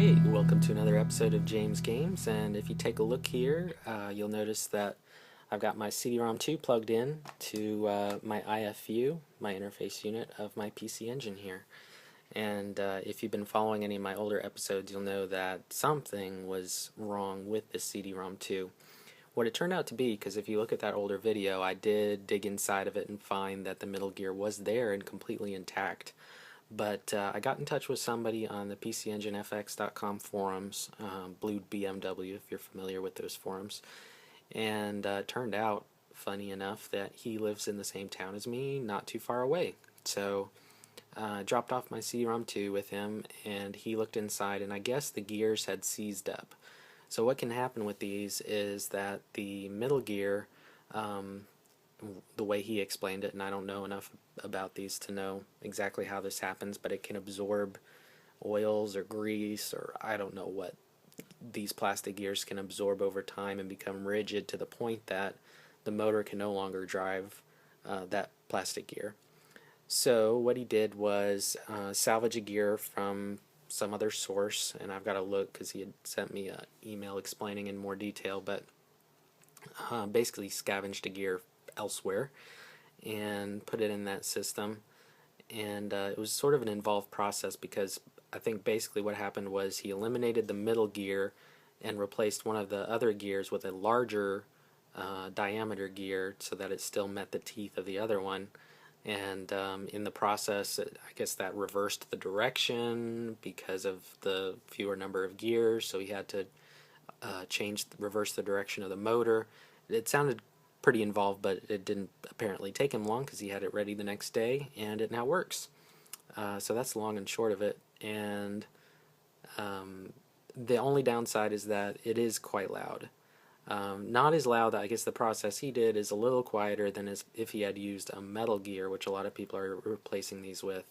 Hey, welcome to another episode of James Games, and if you take a look here, you'll notice that I've got my CD-ROM 2 plugged in to my IFU, my interface unit of my PC Engine here. And if you've been following any of my older episodes, you'll know that something was wrong with this CD-ROM 2. What it turned out to be, because if you look at that older video, I did dig inside of it and find that the middle gear was there and completely intact. But I got in touch with somebody on the pcenginefx.com forums, BlueBMW, if you're familiar with those forums, and turned out, funny enough, that he lives in the same town as me, not too far away. So I dropped off my CD-ROM 2 with him, and he looked inside, and I guess the gears had seized up. So what can happen with these is that the middle gear, the way he explained it, and I don't know enough about these to know exactly how this happens, but it can absorb oils or grease or I don't know what these plastic gears can absorb over time and become rigid to the point that the motor can no longer drive that plastic gear. So what he did was salvage a gear from some other source, and I've got to look because he had sent me an email explaining in more detail, but basically scavenged a gear elsewhere and put it in that system. And it was sort of an involved process because I think basically what happened was he eliminated the middle gear and replaced one of the other gears with a larger diameter gear so that it still met the teeth of the other one. And in the process, I guess that reversed the direction because of the fewer number of gears, so he had to reverse the direction of the motor. It sounded pretty involved, but it didn't apparently take him long because he had it ready the next day, and it now works. So that's the long and short of it. And the only downside is that it is quite loud. Not as loud. I guess the process he did is a little quieter than if he had used a metal gear, which a lot of people are replacing these with.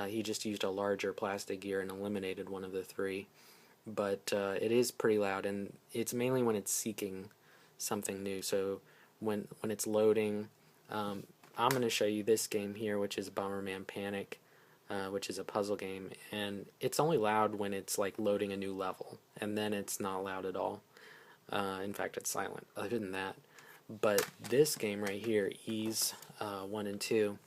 He just used a larger plastic gear and eliminated one of the three. But it is pretty loud, and it's mainly when it's seeking something new. So when it's loading, I'm going to show you this game here, which is Bomberman Panic, which is a puzzle game, and it's only loud when it's like loading a new level, and then it's not loud at all. In fact, it's silent other than that. But this game right here, Ease 1 and 2,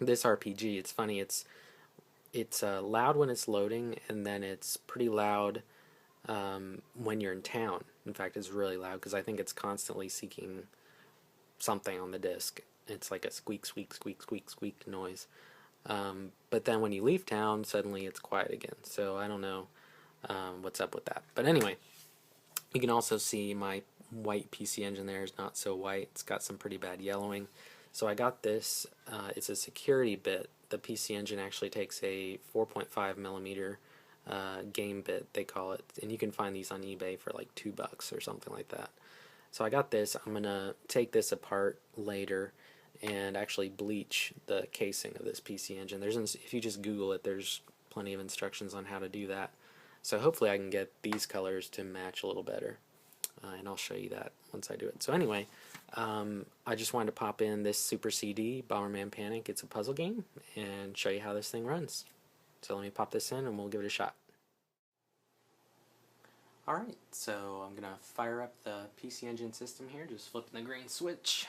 this RPG, it's funny, it's loud when it's loading, and then it's pretty loud when you're in town. In fact, it's really loud because I think it's constantly seeking something on the disc. It's like a squeak, squeak, squeak, squeak, squeak noise. But then when you leave town, suddenly it's quiet again. So I don't know what's up with that. But anyway, you can also see my white PC Engine there is not so white. It's got some pretty bad yellowing. So I got this. It's a security bit. The PC Engine actually takes a 4.5 millimeter game bit, they call it, and you can find these on eBay for like $2 or something like that. So I got this. I'm gonna take this apart later and actually bleach the casing of this PC Engine. If you just Google it, there's plenty of instructions on how to do that. So hopefully I can get these colors to match a little better, and I'll show you that once I do it. So anyway, I just wanted to pop in this Super CD, Bomberman Panic. It's a puzzle game, and show you how this thing runs. So let me pop this in and we'll give it a shot. Alright, so I'm going to fire up the PC Engine system here, just flipping the green switch.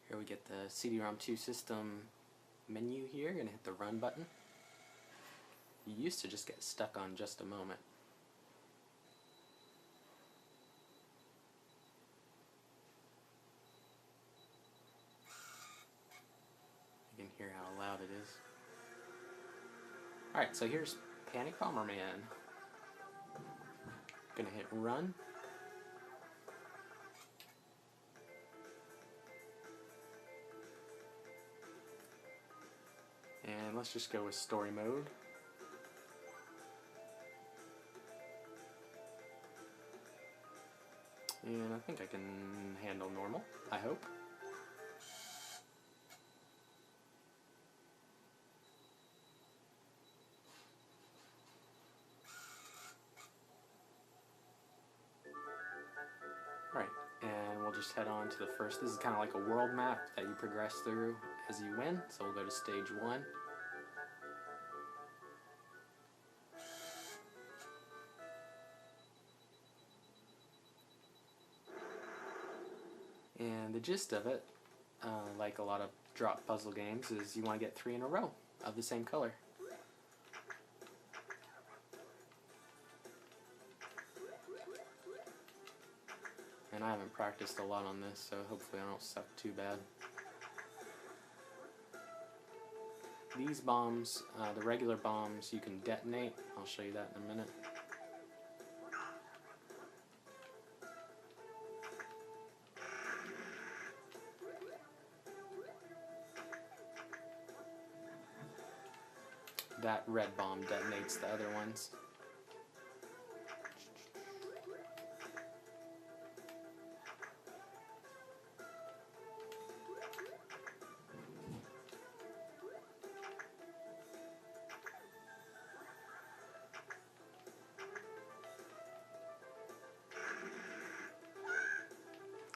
Here we get the CD-ROM 2 system menu here, going to hit the run button. You used to just get stuck on just a moment. You can hear how loud it is. Alright, so here's Panic Bomberman. Gonna hit run. And let's just go with story mode. And I think I can handle normal, I hope. Right, and we'll just head on to the first. This is kind of like a world map that you progress through as you win. So we'll go to stage 1. the gist of it, like a lot of drop puzzle games, is you want to get 3 in a row of the same color. And I haven't practiced a lot on this, so hopefully I don't suck too bad. These bombs, the regular bombs, you can detonate. I'll show you that in a minute. That red bomb detonates the other ones.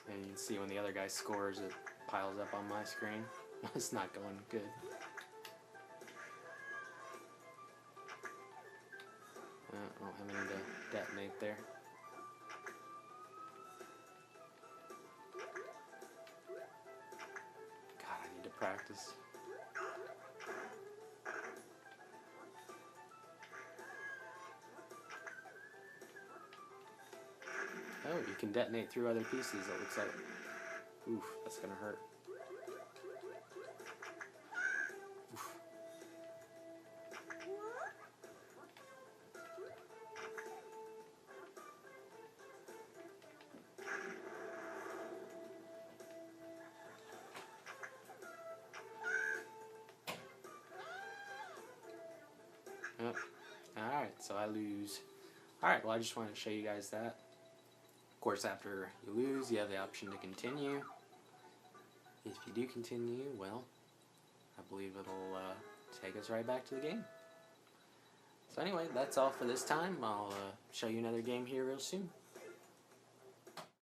And you can see when the other guy scores, it piles up on my screen. It's not going good. I don't have any to detonate there. God, I need to practice. Oh, you can detonate through other pieces, it looks like. Oof, that's gonna hurt. Oof. Yep. Alright, so I lose. Alright, well I just wanted to show you guys that. Of course, after you lose, you have the option to continue. If you do continue, well, I believe it'll take us right back to the game. So anyway, that's all for this time. I'll show you another game here real soon.